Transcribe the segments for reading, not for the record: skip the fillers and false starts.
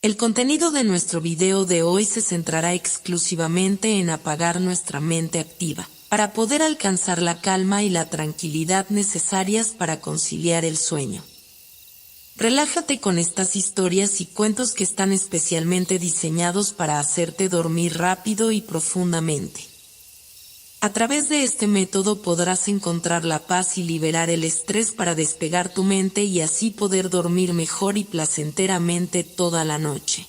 El contenido de nuestro video de hoy se centrará exclusivamente en apagar nuestra mente activa, para poder alcanzar la calma y la tranquilidad necesarias para conciliar el sueño. Relájate con estas historias y cuentos que están especialmente diseñados para hacerte dormir rápido y profundamente. A través de este método podrás encontrar la paz y liberar el estrés para despegar tu mente y así poder dormir mejor y placenteramente toda la noche.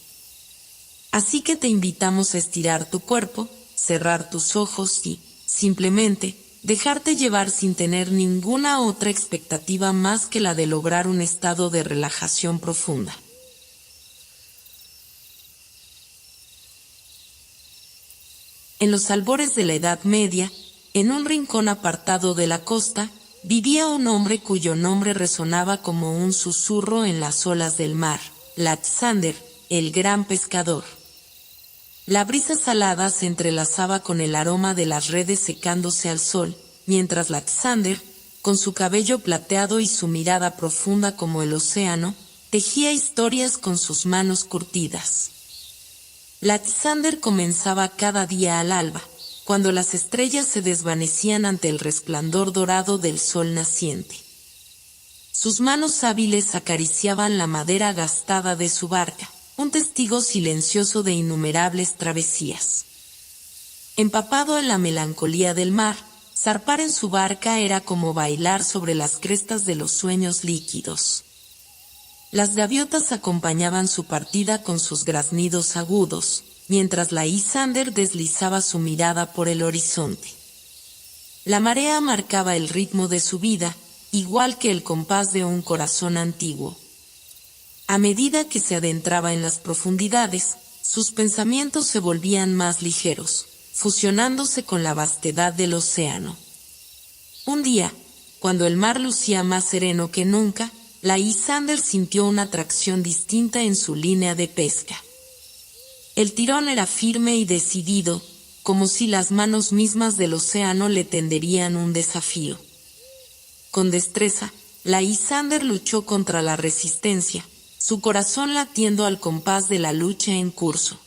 Así que te invitamos a estirar tu cuerpo, cerrar tus ojos y, simplemente, dejarte llevar sin tener ninguna otra expectativa más que la de lograr un estado de relajación profunda. En los albores de la Edad Media, en un rincón apartado de la costa, vivía un hombre cuyo nombre resonaba como un susurro en las olas del mar, Laxander, el gran pescador. La brisa salada se entrelazaba con el aroma de las redes secándose al sol, mientras Laxander, con su cabello plateado y su mirada profunda como el océano, tejía historias con sus manos curtidas. Laxander comenzaba cada día al alba, cuando las estrellas se desvanecían ante el resplandor dorado del sol naciente. Sus manos hábiles acariciaban la madera gastada de su barca, un testigo silencioso de innumerables travesías. Empapado en la melancolía del mar, zarpar en su barca era como bailar sobre las crestas de los sueños líquidos. Las gaviotas acompañaban su partida con sus graznidos agudos, mientras Lysander deslizaba su mirada por el horizonte. La marea marcaba el ritmo de su vida, igual que el compás de un corazón antiguo. A medida que se adentraba en las profundidades, sus pensamientos se volvían más ligeros, fusionándose con la vastedad del océano. Un día, cuando el mar lucía más sereno que nunca, Lysander sintió una atracción distinta en su línea de pesca. El tirón era firme y decidido, como si las manos mismas del océano le tenderían un desafío. Con destreza, Lysander luchó contra la resistencia, su corazón latiendo al compás de la lucha en curso.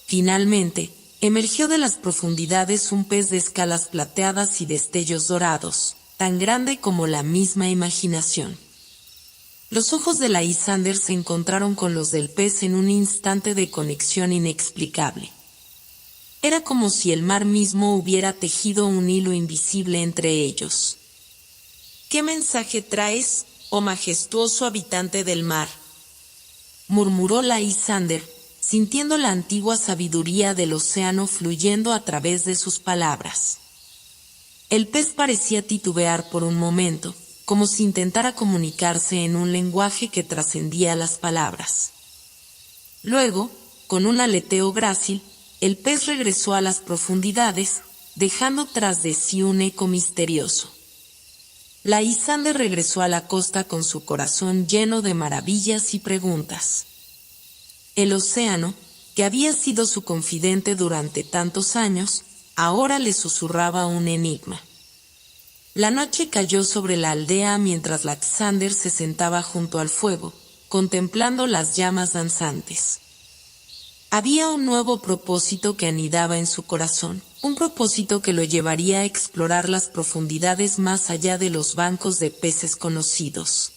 Finalmente, emergió de las profundidades un pez de escalas plateadas y destellos dorados, tan grande como la misma imaginación. Los ojos de Lysander se encontraron con los del pez en un instante de conexión inexplicable. Era como si el mar mismo hubiera tejido un hilo invisible entre ellos. ¿Qué mensaje traes, oh majestuoso habitante del mar?, murmuró Lysander, sintiendo la antigua sabiduría del océano fluyendo a través de sus palabras. El pez parecía titubear por un momento, como si intentara comunicarse en un lenguaje que trascendía las palabras. Luego, con un aleteo grácil, el pez regresó a las profundidades, dejando tras de sí un eco misterioso. Lysander regresó a la costa con su corazón lleno de maravillas y preguntas. El océano, que había sido su confidente durante tantos años, ahora le susurraba un enigma. La noche cayó sobre la aldea mientras Lysander se sentaba junto al fuego, contemplando las llamas danzantes. Había un nuevo propósito que anidaba en su corazón, un propósito que lo llevaría a explorar las profundidades más allá de los bancos de peces conocidos.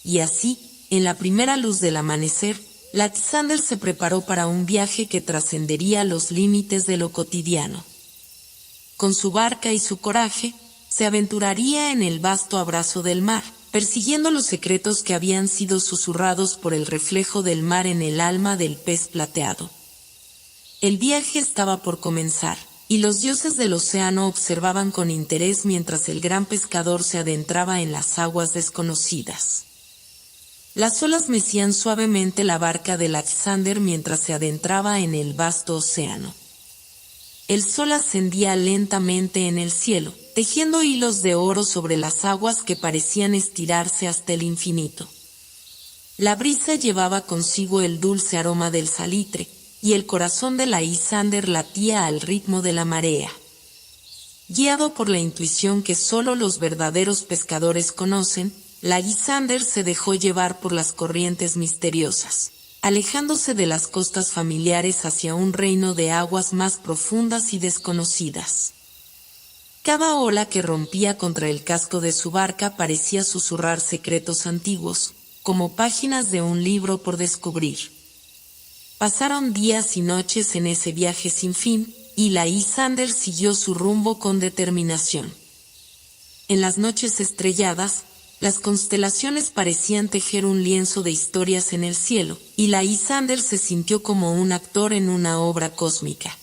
Y así, en la primera luz del amanecer, Lysander se preparó para un viaje que trascendería los límites de lo cotidiano. Con su barca y su coraje, se aventuraría en el vasto abrazo del mar, persiguiendo los secretos que habían sido susurrados por el reflejo del mar en el alma del pez plateado. El viaje estaba por comenzar, y los dioses del océano observaban con interés mientras el gran pescador se adentraba en las aguas desconocidas. Las olas mecían suavemente la barca de Lysander mientras se adentraba en el vasto océano. El sol ascendía lentamente en el cielo, tejiendo hilos de oro sobre las aguas que parecían estirarse hasta el infinito. La brisa llevaba consigo el dulce aroma del salitre, y el corazón de Lysander latía al ritmo de la marea. Guiado por la intuición que solo los verdaderos pescadores conocen, Lysander se dejó llevar por las corrientes misteriosas. alejándose de las costas familiares hacia un reino de aguas más profundas y desconocidas. Cada ola que rompía contra el casco de su barca parecía susurrar secretos antiguos, como páginas de un libro por descubrir. Pasaron días y noches en ese viaje sin fin, y la Lysander siguió su rumbo con determinación. En las noches estrelladas, las constelaciones parecían tejer un lienzo de historias en el cielo, y la Lysander se sintió como un actor en una obra cósmica.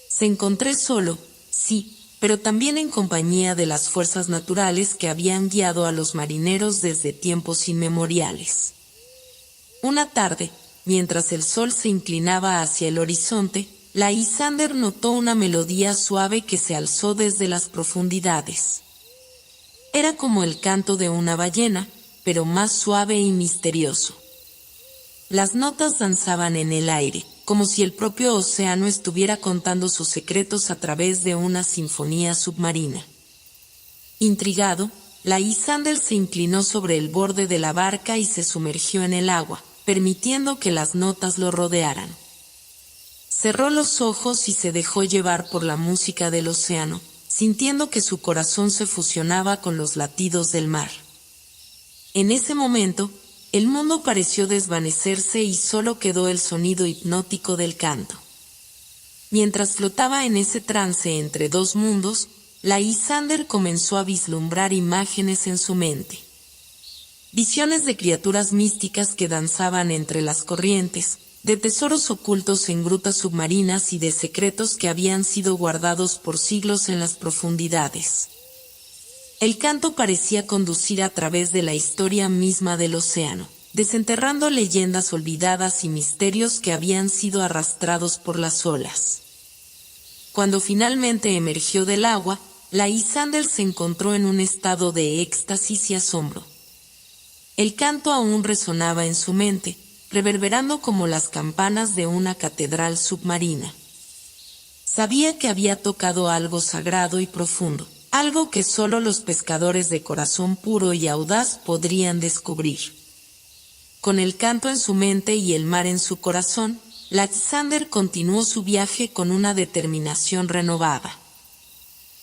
Se encontró solo, sí, pero también en compañía de las fuerzas naturales que habían guiado a los marineros desde tiempos inmemoriales. Una tarde, mientras el sol se inclinaba hacia el horizonte, la Lysander notó una melodía suave que se alzó desde las profundidades. Era como el canto de una ballena, pero más suave y misterioso. Las notas danzaban en el aire, como si el propio océano estuviera contando sus secretos a través de una sinfonía submarina. Intrigado, la Lysander se inclinó sobre el borde de la barca y se sumergió en el agua, permitiendo que las notas lo rodearan. Cerró los ojos y se dejó llevar por la música del océano, sintiendo que su corazón se fusionaba con los latidos del mar. En ese momento, el mundo pareció desvanecerse y solo quedó el sonido hipnótico del canto. Mientras flotaba en ese trance entre dos mundos, la Lysander comenzó a vislumbrar imágenes en su mente. Visiones de criaturas místicas que danzaban entre las corrientes, de tesoros ocultos en grutas submarinas y de secretos que habían sido guardados por siglos en las profundidades. El canto parecía conducir a través de la historia misma del océano, desenterrando leyendas olvidadas y misterios que habían sido arrastrados por las olas. Cuando finalmente emergió del agua, la Lysander se encontró en un estado de éxtasis y asombro. El canto aún resonaba en su mente, reverberando como las campanas de una catedral submarina. Sabía que había tocado algo sagrado y profundo, algo que solo los pescadores de corazón puro y audaz podrían descubrir. Con el canto en su mente y el mar en su corazón, la Lysander continuó su viaje con una determinación renovada.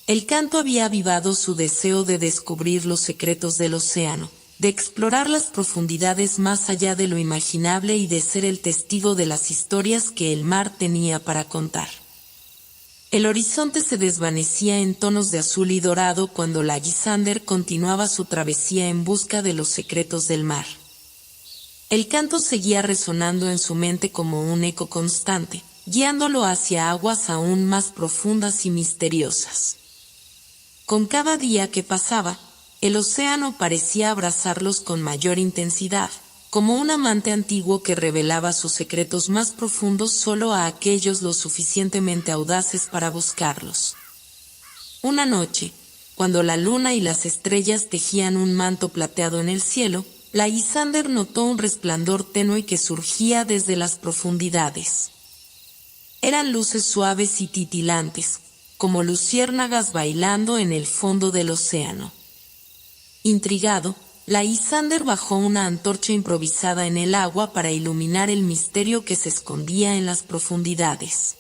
El canto había avivado su deseo de descubrir los secretos del océano, de explorar las profundidades más allá de lo imaginable y de ser el testigo de las historias que el mar tenía para contar. El horizonte se desvanecía en tonos de azul y dorado cuando la Lysander continuaba su travesía en busca de los secretos del mar. El canto seguía resonando en su mente como un eco constante, guiándolo hacia aguas aún más profundas y misteriosas. Con cada día que pasaba, el océano parecía abrazarlos con mayor intensidad, como un amante antiguo que revelaba sus secretos más profundos solo a aquellos lo suficientemente audaces para buscarlos. Una noche, cuando la luna y las estrellas tejían un manto plateado en el cielo, la Lysander notó un resplandor tenue que surgía desde las profundidades. Eran luces suaves y titilantes, como luciérnagas bailando en el fondo del océano. Intrigado, la Lysander bajó una antorcha improvisada en el agua para iluminar el misterio que se escondía en las profundidades.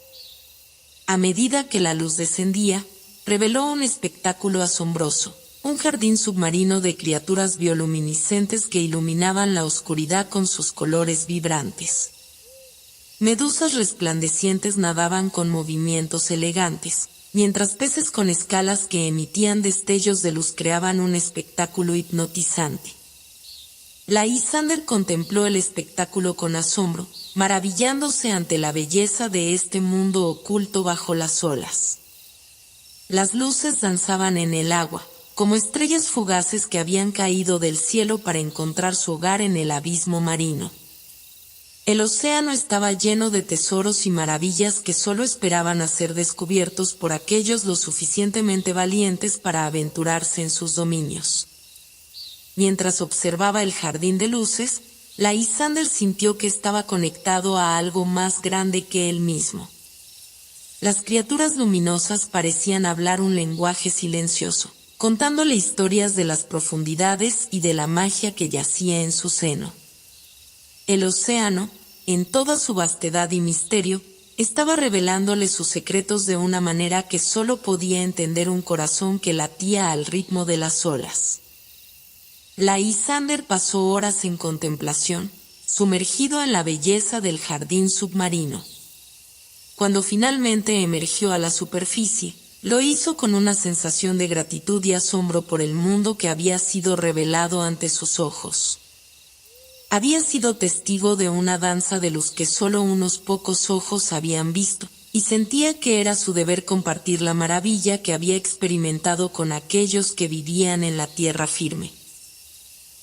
A medida que la luz descendía, reveló un espectáculo asombroso, un jardín submarino de criaturas bioluminiscentes que iluminaban la oscuridad con sus colores vibrantes. Medusas resplandecientes nadaban con movimientos elegantes, mientras peces con escalas que emitían destellos de luz creaban un espectáculo hipnotizante. La Lysander contempló el espectáculo con asombro, maravillándose ante la belleza de este mundo oculto bajo las olas. Las luces danzaban en el agua, como estrellas fugaces que habían caído del cielo para encontrar su hogar en el abismo marino. El océano estaba lleno de tesoros y maravillas que solo esperaban a ser descubiertos por aquellos lo suficientemente valientes para aventurarse en sus dominios. Mientras observaba el jardín de luces, la Lysander sintió que estaba conectado a algo más grande que él mismo. Las criaturas luminosas parecían hablar un lenguaje silencioso, contándole historias de las profundidades y de la magia que yacía en su seno. El océano, en toda su vastedad y misterio, estaba revelándole sus secretos de una manera que solo podía entender un corazón que latía al ritmo de las olas. Lysander pasó horas en contemplación, sumergido en la belleza del jardín submarino. Cuando finalmente emergió a la superficie, lo hizo con una sensación de gratitud y asombro por el mundo que había sido revelado ante sus ojos. Había sido testigo de una danza de luz que solo unos pocos ojos habían visto, y sentía que era su deber compartir la maravilla que había experimentado con aquellos que vivían en la tierra firme.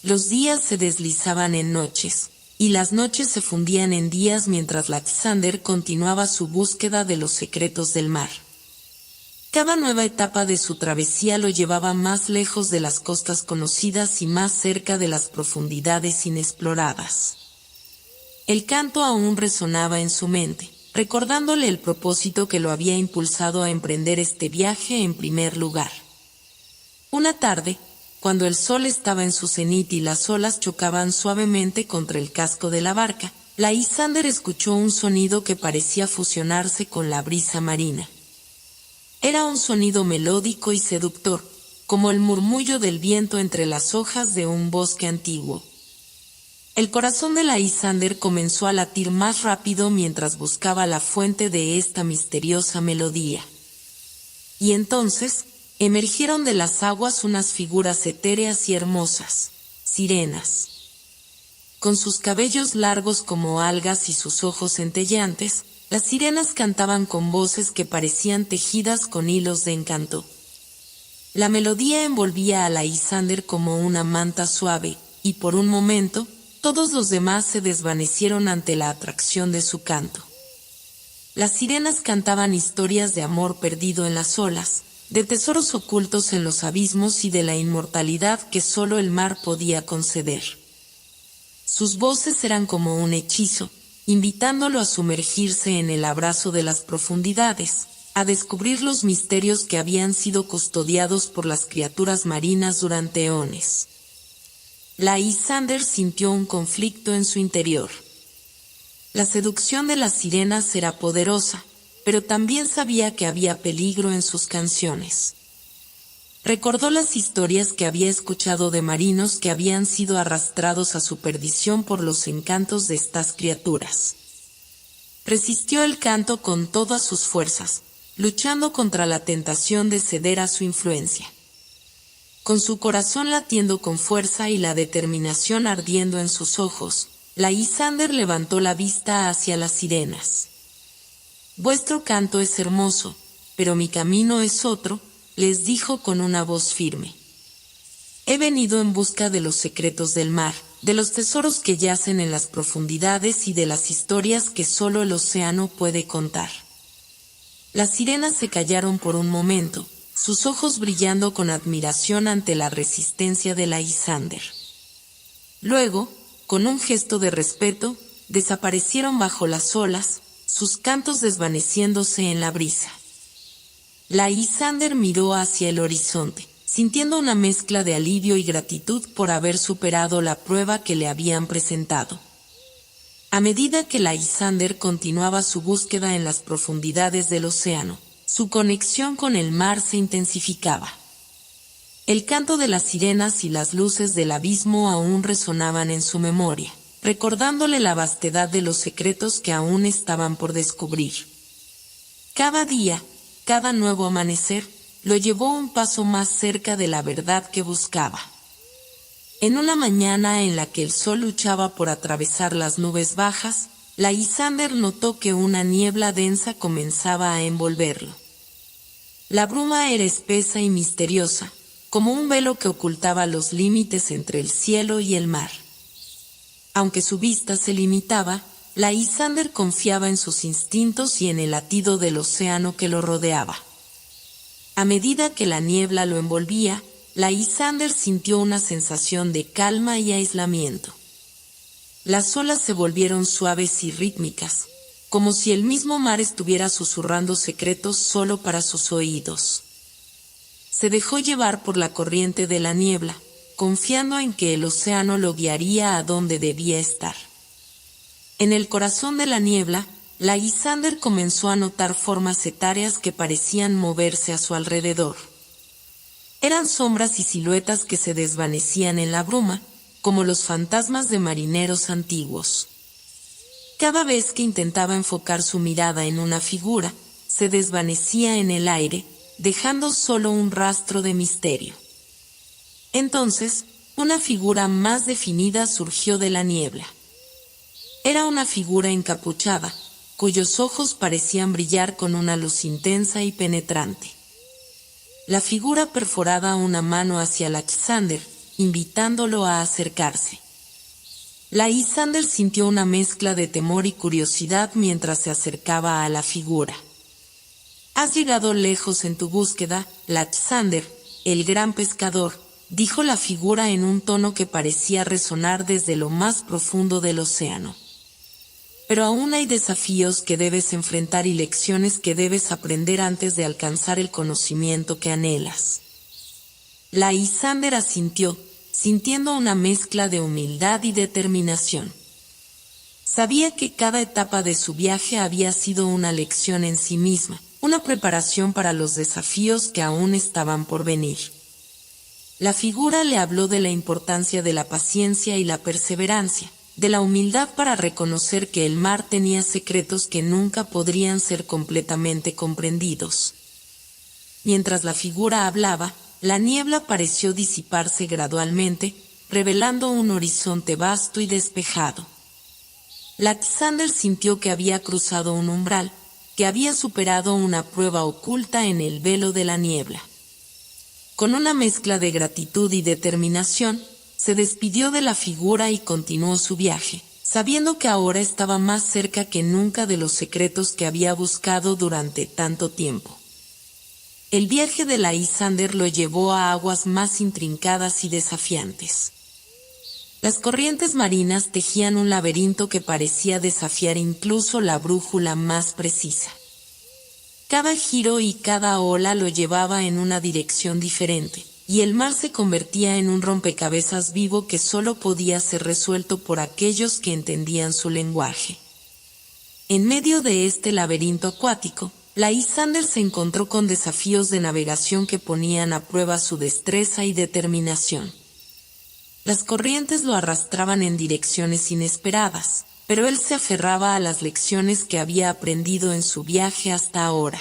Los días se deslizaban en noches, y las noches se fundían en días mientras Lysander continuaba su búsqueda de los secretos del mar. Cada nueva etapa de su travesía lo llevaba más lejos de las costas conocidas y más cerca de las profundidades inexploradas. El canto aún resonaba en su mente, recordándole el propósito que lo había impulsado a emprender este viaje en primer lugar. Una tarde, cuando el sol estaba en su cenit y las olas chocaban suavemente contra el casco de la barca, Lysander escuchó un sonido que parecía fusionarse con la brisa marina. Era un sonido melódico y seductor, como el murmullo del viento entre las hojas de un bosque antiguo. El corazón de Lysander comenzó a latir más rápido mientras buscaba la fuente de esta misteriosa melodía. Y entonces, emergieron de las aguas unas figuras etéreas y hermosas, sirenas. Con sus cabellos largos como algas y sus ojos centelleantes, las sirenas cantaban con voces que parecían tejidas con hilos de encanto. La melodía envolvía a Lysander como una manta suave, y por un momento, todos los demás se desvanecieron ante la atracción de su canto. Las sirenas cantaban historias de amor perdido en las olas, de tesoros ocultos en los abismos y de la inmortalidad que solo el mar podía conceder. Sus voces eran como un hechizo, invitándolo a sumergirse en el abrazo de las profundidades, a descubrir los misterios que habían sido custodiados por las criaturas marinas durante eones. Lysander sintió un conflicto en su interior. La seducción de las sirenas era poderosa, pero también sabía que había peligro en sus canciones. Recordó las historias que había escuchado de marinos que habían sido arrastrados a su perdición por los encantos de estas criaturas. Resistió el canto con todas sus fuerzas, luchando contra la tentación de ceder a su influencia. Con su corazón latiendo con fuerza y la determinación ardiendo en sus ojos, Lysander levantó la vista hacia las sirenas. «Vuestro canto es hermoso, pero mi camino es otro», les dijo con una voz firme. «He venido en busca de los secretos del mar, de los tesoros que yacen en las profundidades y de las historias que solo el océano puede contar». Las sirenas se callaron por un momento, sus ojos brillando con admiración ante la resistencia de Lysander. Luego, con un gesto de respeto, desaparecieron bajo las olas, sus cantos desvaneciéndose en la brisa. Lysander miró hacia el horizonte, sintiendo una mezcla de alivio y gratitud por haber superado la prueba que le habían presentado. A medida que Lysander continuaba su búsqueda en las profundidades del océano, su conexión con el mar se intensificaba. El canto de las sirenas y las luces del abismo aún resonaban en su memoria, recordándole la vastedad de los secretos que aún estaban por descubrir. Cada día, cada nuevo amanecer, lo llevó un paso más cerca de la verdad que buscaba. En una mañana en la que el sol luchaba por atravesar las nubes bajas, Lysander notó que una niebla densa comenzaba a envolverlo. La bruma era espesa y misteriosa, como un velo que ocultaba los límites entre el cielo y el mar. Aunque su vista se limitaba, Lysander confiaba en sus instintos y en el latido del océano que lo rodeaba. A medida que la niebla lo envolvía, Lysander sintió una sensación de calma y aislamiento. Las olas se volvieron suaves y rítmicas, como si el mismo mar estuviera susurrando secretos solo para sus oídos. Se dejó llevar por la corriente de la niebla, confiando en que el océano lo guiaría a donde debía estar. En el corazón de la niebla, la Lysander comenzó a notar formas etáreas que parecían moverse a su alrededor. Eran sombras y siluetas que se desvanecían en la bruma, como los fantasmas de marineros antiguos. Cada vez que intentaba enfocar su mirada en una figura, se desvanecía en el aire, dejando solo un rastro de misterio. Entonces, una figura más definida surgió de la niebla. Era una figura encapuchada, cuyos ojos parecían brillar con una luz intensa y penetrante. La figura perforaba una mano hacia Lysander, invitándolo a acercarse. Lysander sintió una mezcla de temor y curiosidad mientras se acercaba a la figura. «Has llegado lejos en tu búsqueda, Lysander, el gran pescador», dijo la figura en un tono que parecía resonar desde lo más profundo del océano. «Pero aún hay desafíos que debes enfrentar y lecciones que debes aprender antes de alcanzar el conocimiento que anhelas». Lysander asintió, sintiendo una mezcla de humildad y determinación. Sabía que cada etapa de su viaje había sido una lección en sí misma, una preparación para los desafíos que aún estaban por venir. La figura le habló de la importancia de la paciencia y la perseverancia, de la humildad para reconocer que el mar tenía secretos que nunca podrían ser completamente comprendidos. Mientras la figura hablaba, la niebla pareció disiparse gradualmente, revelando un horizonte vasto y despejado. Lysander sintió que había cruzado un umbral, que había superado una prueba oculta en el velo de la niebla. Con una mezcla de gratitud y determinación, se despidió de la figura y continuó su viaje, sabiendo que ahora estaba más cerca que nunca de los secretos que había buscado durante tanto tiempo. El viaje de Lysander lo llevó a aguas más intrincadas y desafiantes. Las corrientes marinas tejían un laberinto que parecía desafiar incluso la brújula más precisa. Cada giro y cada ola lo llevaba en una dirección diferente, y el mar se convertía en un rompecabezas vivo que solo podía ser resuelto por aquellos que entendían su lenguaje. En medio de este laberinto acuático, Lysander se encontró con desafíos de navegación que ponían a prueba su destreza y determinación. Las corrientes lo arrastraban en direcciones inesperadas, pero él se aferraba a las lecciones que había aprendido en su viaje hasta ahora.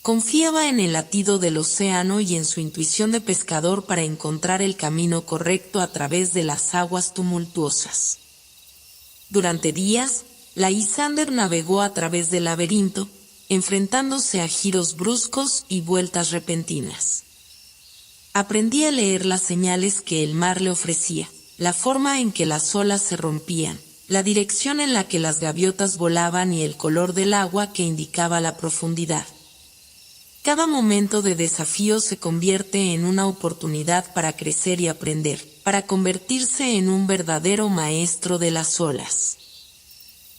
Confiaba en el latido del océano y en su intuición de pescador para encontrar el camino correcto a través de las aguas tumultuosas. Durante días, Lysander navegó a través del laberinto, enfrentándose a giros bruscos y vueltas repentinas. Aprendí a leer las señales que el mar le ofrecía, la forma en que las olas se rompían, la dirección en la que las gaviotas volaban y el color del agua que indicaba la profundidad. Cada momento de desafío se convierte en una oportunidad para crecer y aprender, para convertirse en un verdadero maestro de las olas.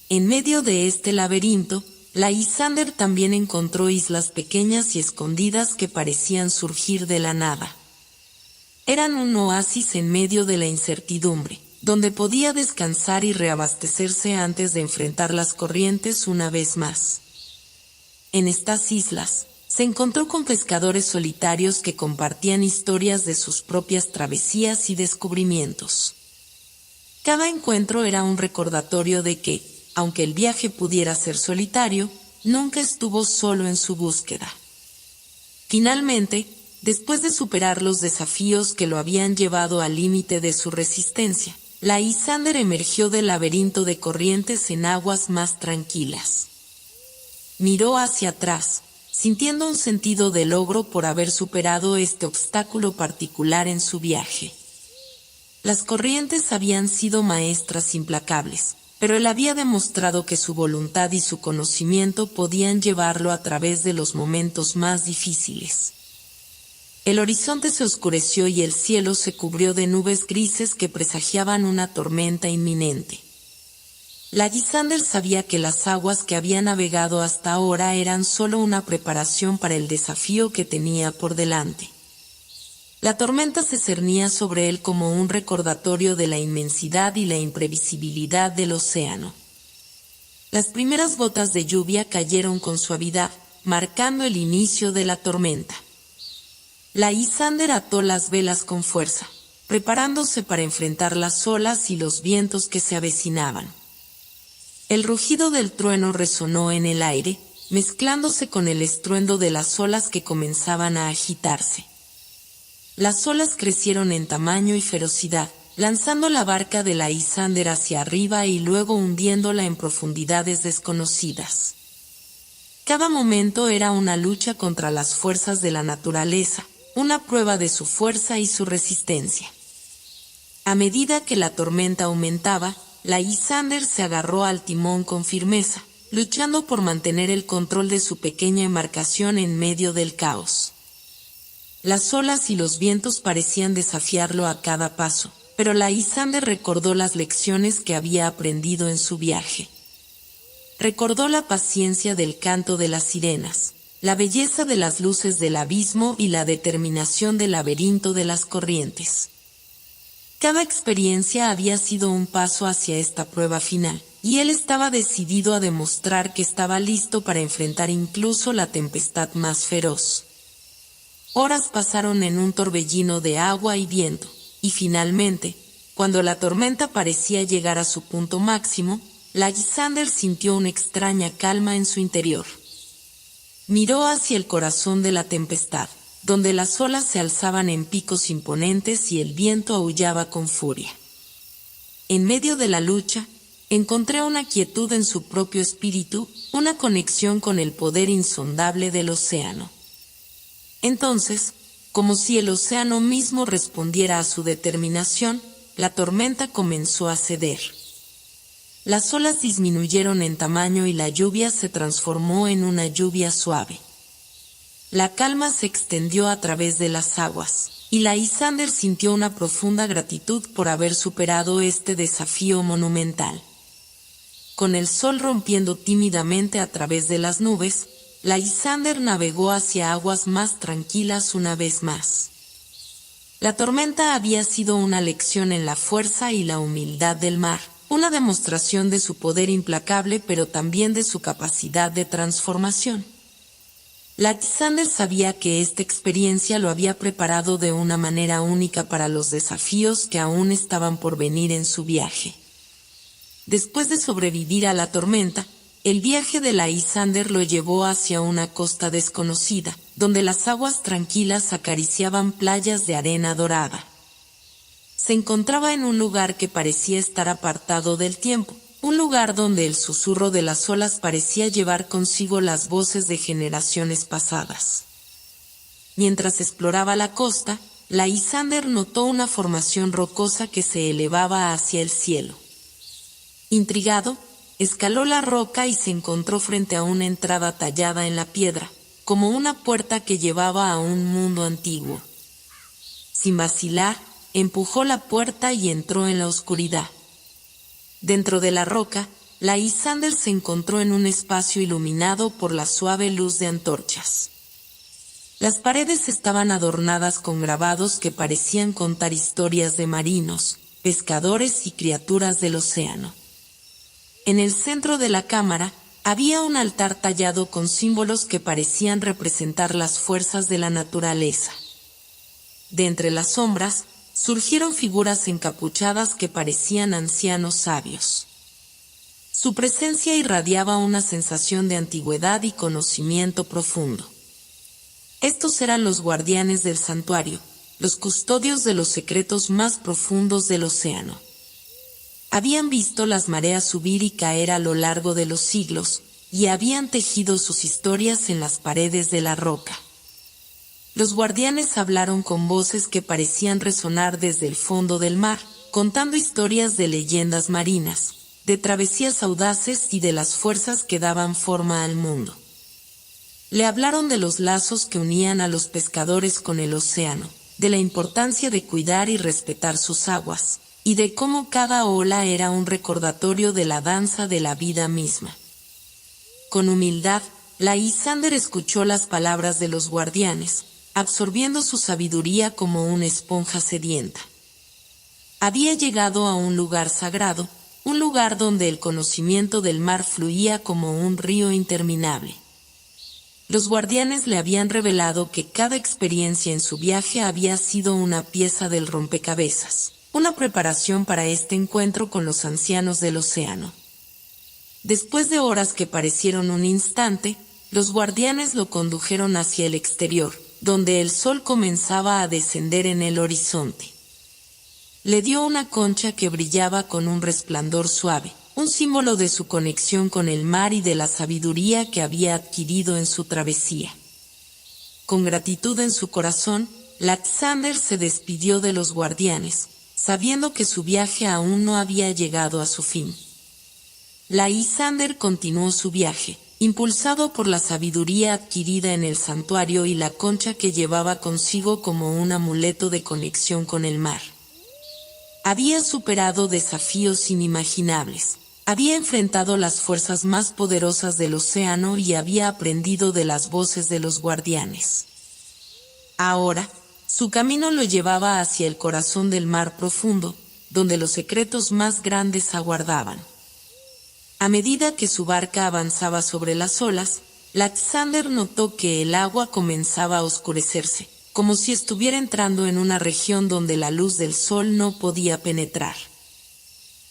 En medio de este laberinto, Lysander también encontró islas pequeñas y escondidas que parecían surgir de la nada. Eran un oasis en medio de la incertidumbre, donde podía descansar y reabastecerse antes de enfrentar las corrientes una vez más. En estas islas, se encontró con pescadores solitarios que compartían historias de sus propias travesías y descubrimientos. Cada encuentro era un recordatorio de que, aunque el viaje pudiera ser solitario, nunca estuvo solo en su búsqueda. Finalmente, después de superar los desafíos que lo habían llevado al límite de su resistencia, Lysander emergió del laberinto de corrientes en aguas más tranquilas. Miró hacia atrás, sintiendo un sentido de logro por haber superado este obstáculo particular en su viaje. Las corrientes habían sido maestras implacables, pero él había demostrado que su voluntad y su conocimiento podían llevarlo a través de los momentos más difíciles. El horizonte se oscureció y el cielo se cubrió de nubes grises que presagiaban una tormenta inminente. Lysander sabía que las aguas que había navegado hasta ahora eran solo una preparación para el desafío que tenía por delante. La tormenta se cernía sobre él como un recordatorio de la inmensidad y la imprevisibilidad del océano. Las primeras gotas de lluvia cayeron con suavidad, marcando el inicio de la tormenta. La Isánder ató las velas con fuerza, preparándose para enfrentar las olas y los vientos que se avecinaban. El rugido del trueno resonó en el aire, mezclándose con el estruendo de las olas que comenzaban a agitarse. Las olas crecieron en tamaño y ferocidad, lanzando la barca de la Isánder hacia arriba y luego hundiéndola en profundidades desconocidas. Cada momento era una lucha contra las fuerzas de la naturaleza, una prueba de su fuerza y su resistencia. A medida que la tormenta aumentaba, la Isánder se agarró al timón con firmeza, luchando por mantener el control de su pequeña embarcación en medio del caos. Las olas y los vientos parecían desafiarlo a cada paso, pero la Isánder recordó las lecciones que había aprendido en su viaje. Recordó la paciencia del canto de las sirenas, la belleza de las luces del abismo y la determinación del laberinto de las corrientes. Cada experiencia había sido un paso hacia esta prueba final, y él estaba decidido a demostrar que estaba listo para enfrentar incluso la tempestad más feroz. Horas pasaron en un torbellino de agua y viento, y finalmente, cuando la tormenta parecía llegar a su punto máximo, la Isánder sintió una extraña calma en su interior. Miró hacia el corazón de la tempestad, donde las olas se alzaban en picos imponentes y el viento aullaba con furia. En medio de la lucha, encontré una quietud en su propio espíritu, una conexión con el poder insondable del océano. Entonces, como si el océano mismo respondiera a su determinación, la tormenta comenzó a ceder. Las olas disminuyeron en tamaño y la lluvia se transformó en una lluvia suave. La calma se extendió a través de las aguas, y la Isánder sintió una profunda gratitud por haber superado este desafío monumental. Con el sol rompiendo tímidamente a través de las nubes, la Isánder navegó hacia aguas más tranquilas una vez más. La tormenta había sido una lección en la fuerza y la humildad del mar, una demostración de su poder implacable pero también de su capacidad de transformación. La Isánder sabía que esta experiencia lo había preparado de una manera única para los desafíos que aún estaban por venir en su viaje. Después de sobrevivir a la tormenta, el viaje de la Isánder lo llevó hacia una costa desconocida, donde las aguas tranquilas acariciaban playas de arena dorada. Se encontraba en un lugar que parecía estar apartado del tiempo, un lugar donde el susurro de las olas parecía llevar consigo las voces de generaciones pasadas. Mientras exploraba la costa, la Isánder notó una formación rocosa que se elevaba hacia el cielo. Intrigado, escaló la roca y se encontró frente a una entrada tallada en la piedra, como una puerta que llevaba a un mundo antiguo. Sin vacilar, empujó la puerta y entró en la oscuridad. Dentro de la roca, la Isánder se encontró en un espacio iluminado por la suave luz de antorchas. Las paredes estaban adornadas con grabados que parecían contar historias de marinos, pescadores y criaturas del océano. En el centro de la cámara, había un altar tallado con símbolos que parecían representar las fuerzas de la naturaleza. De entre las sombras, surgieron figuras encapuchadas que parecían ancianos sabios. Su presencia irradiaba una sensación de antigüedad y conocimiento profundo. Estos eran los guardianes del santuario, los custodios de los secretos más profundos del océano. Habían visto las mareas subir y caer a lo largo de los siglos, y habían tejido sus historias en las paredes de la roca. Los guardianes hablaron con voces que parecían resonar desde el fondo del mar, contando historias de leyendas marinas, de travesías audaces y de las fuerzas que daban forma al mundo. Le hablaron de los lazos que unían a los pescadores con el océano, de la importancia de cuidar y respetar sus aguas, y de cómo cada ola era un recordatorio de la danza de la vida misma. Con humildad, la Isánder escuchó las palabras de los guardianes, absorbiendo su sabiduría como una esponja sedienta. Había llegado a un lugar sagrado, un lugar donde el conocimiento del mar fluía como un río interminable. Los guardianes le habían revelado que cada experiencia en su viaje había sido una pieza del rompecabezas, una preparación para este encuentro con los ancianos del océano. Después de horas que parecieron un instante, los guardianes lo condujeron hacia el exterior, donde el sol comenzaba a descender en el horizonte. Le dio una concha que brillaba con un resplandor suave, un símbolo de su conexión con el mar y de la sabiduría que había adquirido en su travesía. Con gratitud en su corazón, Laxander se despidió de los guardianes, sabiendo que su viaje aún no había llegado a su fin. Lysander continuó su viaje, impulsado por la sabiduría adquirida en el santuario y la concha que llevaba consigo como un amuleto de conexión con el mar. Había superado desafíos inimaginables, había enfrentado las fuerzas más poderosas del océano y había aprendido de las voces de los guardianes. Ahora, su camino lo llevaba hacia el corazón del mar profundo, donde los secretos más grandes aguardaban. A medida que su barca avanzaba sobre las olas, Laxander notó que el agua comenzaba a oscurecerse, como si estuviera entrando en una región donde la luz del sol no podía penetrar.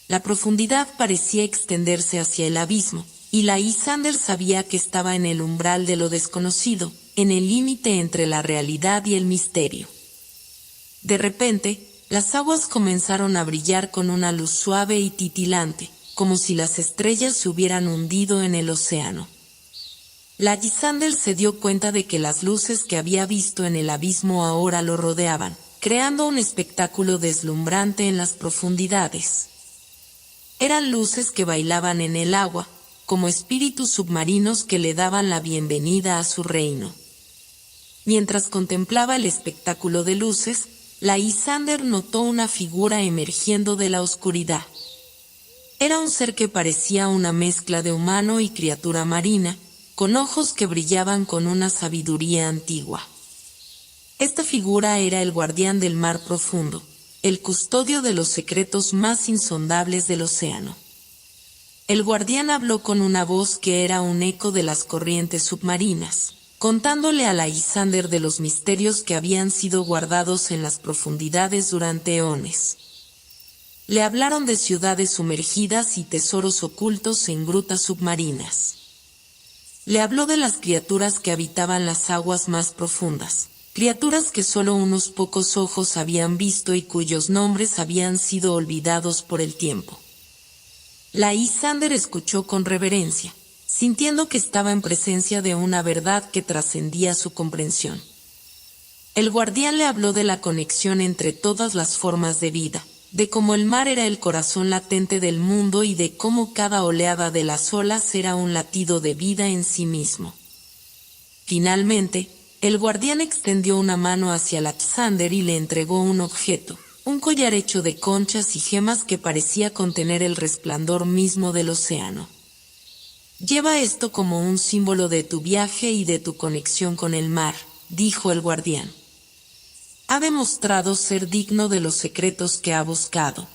La profundidad parecía extenderse hacia el abismo, y Lysander sabía que estaba en el umbral de lo desconocido, en el límite entre la realidad y el misterio. De repente, las aguas comenzaron a brillar con una luz suave y titilante, como si las estrellas se hubieran hundido en el océano. Lysander se dio cuenta de que las luces que había visto en el abismo ahora lo rodeaban, creando un espectáculo deslumbrante en las profundidades. Eran luces que bailaban en el agua, como espíritus submarinos que le daban la bienvenida a su reino. Mientras contemplaba el espectáculo de luces, Lysander notó una figura emergiendo de la oscuridad. Era un ser que parecía una mezcla de humano y criatura marina, con ojos que brillaban con una sabiduría antigua. Esta figura era el guardián del mar profundo, el custodio de los secretos más insondables del océano. El guardián habló con una voz que era un eco de las corrientes submarinas, contándole a Lysander de los misterios que habían sido guardados en las profundidades durante eones. Le hablaron de ciudades sumergidas y tesoros ocultos en grutas submarinas. Le habló de las criaturas que habitaban las aguas más profundas, criaturas que solo unos pocos ojos habían visto y cuyos nombres habían sido olvidados por el tiempo. Lysander escuchó con reverencia, sintiendo que estaba en presencia de una verdad que trascendía su comprensión. El guardián le habló de la conexión entre todas las formas de vida, de cómo el mar era el corazón latente del mundo y de cómo cada oleada de las olas era un latido de vida en sí mismo. Finalmente, el guardián extendió una mano hacia Lysander y le entregó un objeto, un collar hecho de conchas y gemas que parecía contener el resplandor mismo del océano. «Lleva esto como un símbolo de tu viaje y de tu conexión con el mar», dijo el guardián. «Ha demostrado ser digno de los secretos que ha buscado».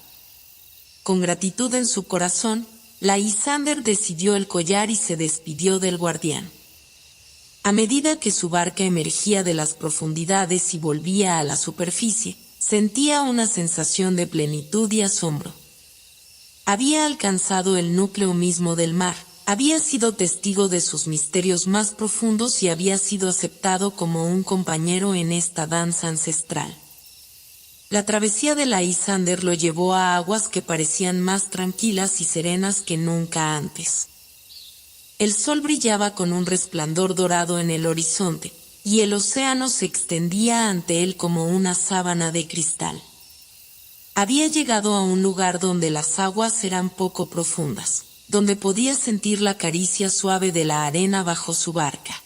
Con gratitud en su corazón, Lysander decidió el collar y se despidió del guardián. A medida que su barca emergía de las profundidades y volvía a la superficie, sentía una sensación de plenitud y asombro. Había alcanzado el núcleo mismo del mar, había sido testigo de sus misterios más profundos y había sido aceptado como un compañero en esta danza ancestral. La travesía de Lysander lo llevó a aguas que parecían más tranquilas y serenas que nunca antes. El sol brillaba con un resplandor dorado en el horizonte, y el océano se extendía ante él como una sábana de cristal. Había llegado a un lugar donde las aguas eran poco profundas, donde podía sentir la caricia suave de la arena bajo su barca.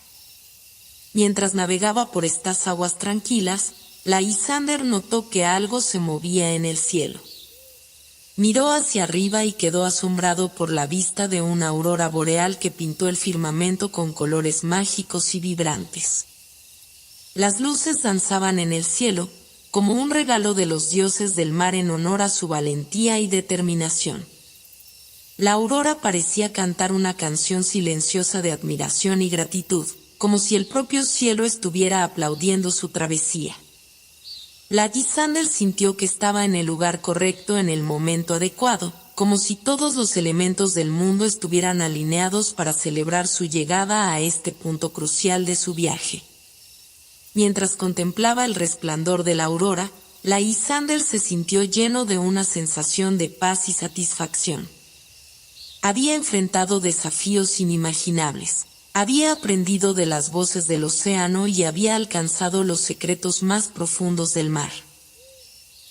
Mientras navegaba por estas aguas tranquilas, Lysander notó que algo se movía en el cielo. Miró hacia arriba y quedó asombrado por la vista de una aurora boreal que pintó el firmamento con colores mágicos y vibrantes. Las luces danzaban en el cielo, como un regalo de los dioses del mar en honor a su valentía y determinación. La aurora parecía cantar una canción silenciosa de admiración y gratitud, como si el propio cielo estuviera aplaudiendo su travesía. La Lysander sintió que estaba en el lugar correcto en el momento adecuado, como si todos los elementos del mundo estuvieran alineados para celebrar su llegada a este punto crucial de su viaje. Mientras contemplaba el resplandor de la aurora, la Lysander se sintió lleno de una sensación de paz y satisfacción. Había enfrentado desafíos inimaginables, había aprendido de las voces del océano y había alcanzado los secretos más profundos del mar.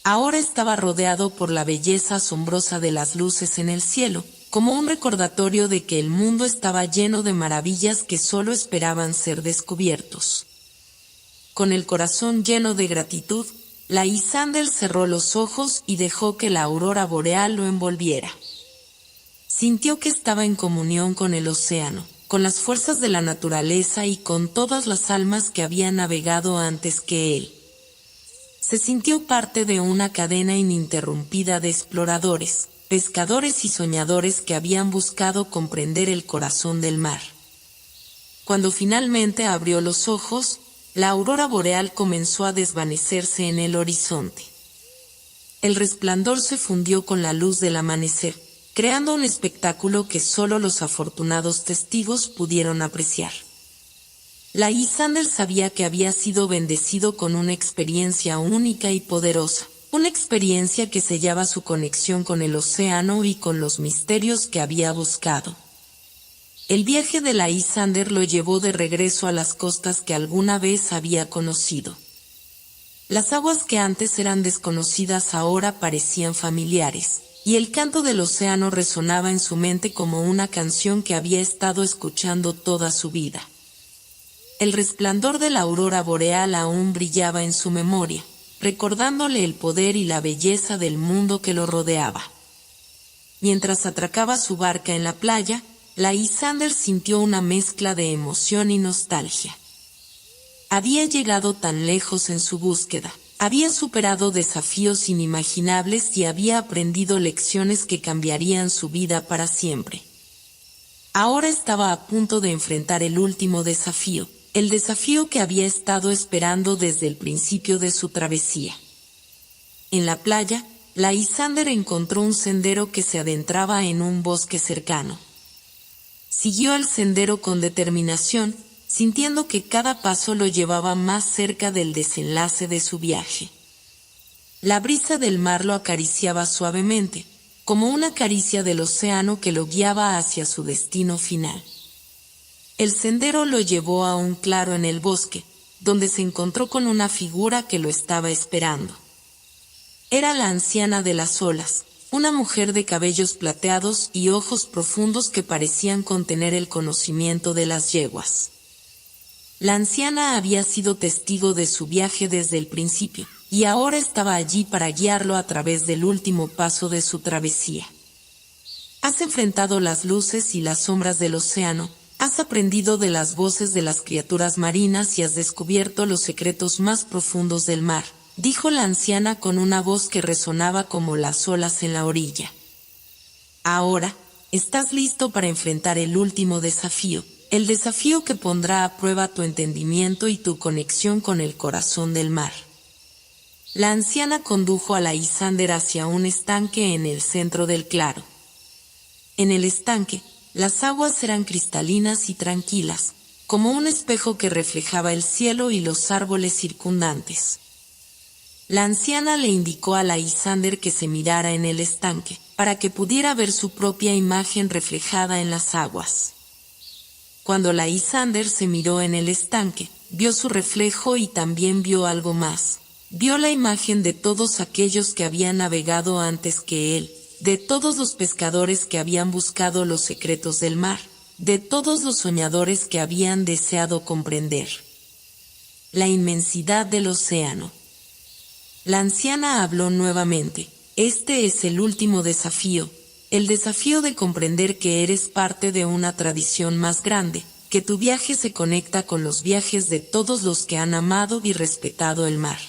Ahora estaba rodeado por la belleza asombrosa de las luces en el cielo, como un recordatorio de que el mundo estaba lleno de maravillas que solo esperaban ser descubiertos. Con el corazón lleno de gratitud, la Lysander cerró los ojos y dejó que la aurora boreal lo envolviera. Sintió que estaba en comunión con el océano, con las fuerzas de la naturaleza y con todas las almas que habían navegado antes que él. Se sintió parte de una cadena ininterrumpida de exploradores, pescadores y soñadores que habían buscado comprender el corazón del mar. Cuando finalmente abrió los ojos, la aurora boreal comenzó a desvanecerse en el horizonte. El resplandor se fundió con la luz del amanecer, creando un espectáculo que solo los afortunados testigos pudieron apreciar. La Lysander sabía que había sido bendecido con una experiencia única y poderosa, una experiencia que sellaba su conexión con el océano y con los misterios que había buscado. El viaje de la Lysander lo llevó de regreso a las costas que alguna vez había conocido. Las aguas que antes eran desconocidas ahora parecían familiares, y el canto del océano resonaba en su mente como una canción que había estado escuchando toda su vida. El resplandor de la aurora boreal aún brillaba en su memoria, recordándole el poder y la belleza del mundo que lo rodeaba. Mientras atracaba su barca en la playa, la Lysander sintió una mezcla de emoción y nostalgia. Había llegado tan lejos en su búsqueda, había superado desafíos inimaginables y había aprendido lecciones que cambiarían su vida para siempre. Ahora estaba a punto de enfrentar el último desafío, el desafío que había estado esperando desde el principio de su travesía. En la playa, la Lysander encontró un sendero que se adentraba en un bosque cercano. Siguió el sendero con determinación, sintiendo que cada paso lo llevaba más cerca del desenlace de su viaje. La brisa del mar lo acariciaba suavemente, como una caricia del océano que lo guiaba hacia su destino final. El sendero lo llevó a un claro en el bosque, donde se encontró con una figura que lo estaba esperando. Era la anciana de las olas, una mujer de cabellos plateados y ojos profundos que parecían contener el conocimiento de las yeguas. La anciana había sido testigo de su viaje desde el principio, y ahora estaba allí para guiarlo a través del último paso de su travesía. Has enfrentado las luces y las sombras del océano, has aprendido de las voces de las criaturas marinas y has descubierto los secretos más profundos del mar, dijo la anciana con una voz que resonaba como las olas en la orilla. Ahora, estás listo para enfrentar el último desafío, el desafío que pondrá a prueba tu entendimiento y tu conexión con el corazón del mar. La anciana condujo a la Lysander hacia un estanque en el centro del claro. En el estanque, las aguas eran cristalinas y tranquilas, como un espejo que reflejaba el cielo y los árboles circundantes. La anciana le indicó a la Lysander que se mirara en el estanque, para que pudiera ver su propia imagen reflejada en las aguas. Cuando la Lysander se miró en el estanque, vio su reflejo y también vio algo más. Vio la imagen de todos aquellos que habían navegado antes que él, de todos los pescadores que habían buscado los secretos del mar, de todos los soñadores que habían deseado comprender la inmensidad del océano. La anciana habló nuevamente. Este es el último desafío, el desafío de comprender que eres parte de una tradición más grande, que tu viaje se conecta con los viajes de todos los que han amado y respetado el mar.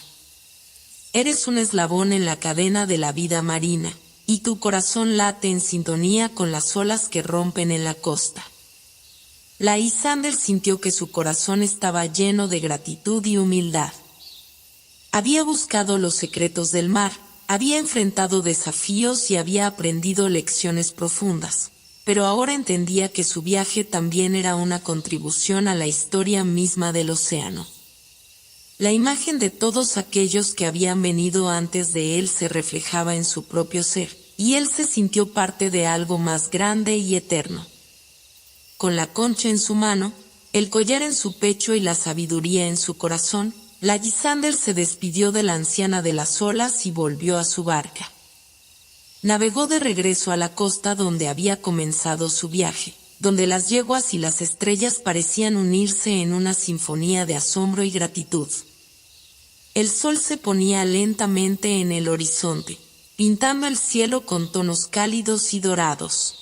Eres un eslabón en la cadena de la vida marina, y tu corazón late en sintonía con las olas que rompen en la costa. La Lysander sintió que su corazón estaba lleno de gratitud y humildad. Había buscado los secretos del mar, había enfrentado desafíos y había aprendido lecciones profundas, pero ahora entendía que su viaje también era una contribución a la historia misma del océano. La imagen de todos aquellos que habían venido antes de él se reflejaba en su propio ser, y él se sintió parte de algo más grande y eterno. Con la concha en su mano, el collar en su pecho y la sabiduría en su corazón, la Lysander se despidió de la anciana de las olas y volvió a su barca. Navegó de regreso a la costa donde había comenzado su viaje, donde las yeguas y las estrellas parecían unirse en una sinfonía de asombro y gratitud. El sol se ponía lentamente en el horizonte, pintando el cielo con tonos cálidos y dorados.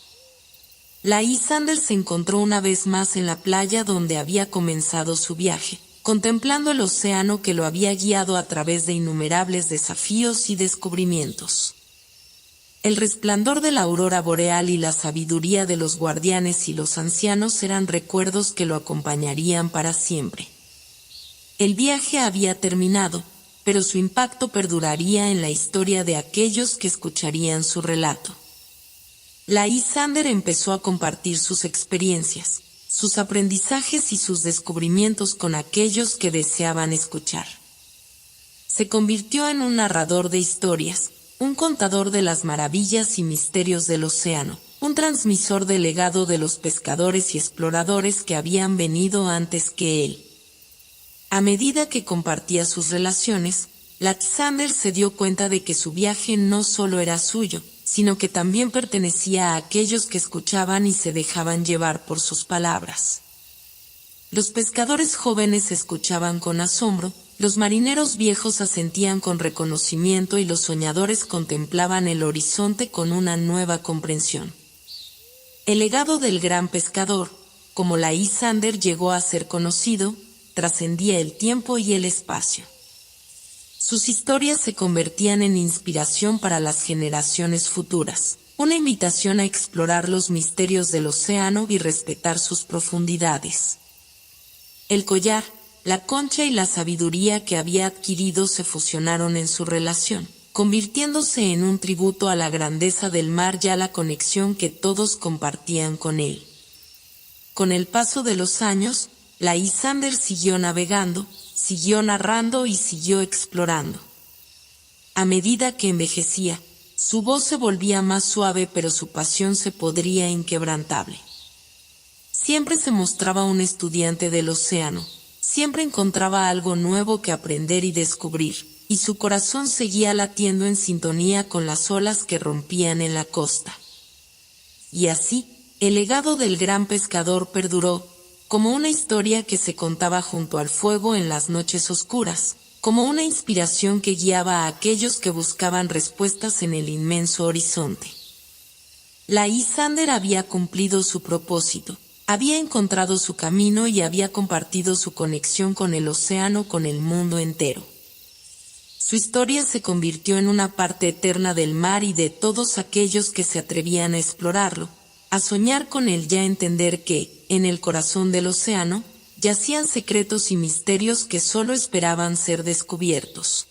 La Lysander se encontró una vez más en la playa donde había comenzado su viaje, contemplando el océano que lo había guiado a través de innumerables desafíos y descubrimientos. El resplandor de la aurora boreal y la sabiduría de los guardianes y los ancianos eran recuerdos que lo acompañarían para siempre. El viaje había terminado, pero su impacto perduraría en la historia de aquellos que escucharían su relato. La Lysander empezó a compartir sus experiencias, sus aprendizajes y sus descubrimientos con aquellos que deseaban escuchar. Se convirtió en un narrador de historias, un contador de las maravillas y misterios del océano, un transmisor del legado de los pescadores y exploradores que habían venido antes que él. A medida que compartía sus relaciones, la Lysander se dio cuenta de que su viaje no solo era suyo, sino que también pertenecía a aquellos que escuchaban y se dejaban llevar por sus palabras. Los pescadores jóvenes escuchaban con asombro, los marineros viejos asentían con reconocimiento y los soñadores contemplaban el horizonte con una nueva comprensión. El legado del gran pescador, como la Lysander llegó a ser conocido, trascendía el tiempo y el espacio. Sus historias se convertían en inspiración para las generaciones futuras, una invitación a explorar los misterios del océano y respetar sus profundidades. El collar, la concha y la sabiduría que había adquirido se fusionaron en su relación, convirtiéndose en un tributo a la grandeza del mar y a la conexión que todos compartían con él. Con el paso de los años, la Lysander siguió navegando, siguió narrando y siguió explorando. A medida que envejecía, su voz se volvía más suave pero su pasión se podría inquebrantable. Siempre se mostraba un estudiante del océano, siempre encontraba algo nuevo que aprender y descubrir, y su corazón seguía latiendo en sintonía con las olas que rompían en la costa. Y así, el legado del gran pescador perduró, como una historia que se contaba junto al fuego en las noches oscuras, como una inspiración que guiaba a aquellos que buscaban respuestas en el inmenso horizonte. La Lysander había cumplido su propósito, había encontrado su camino y había compartido su conexión con el océano, con el mundo entero. Su historia se convirtió en una parte eterna del mar y de todos aquellos que se atrevían a explorarlo, a soñar con él y a entender que, en el corazón del océano, yacían secretos y misterios que solo esperaban ser descubiertos.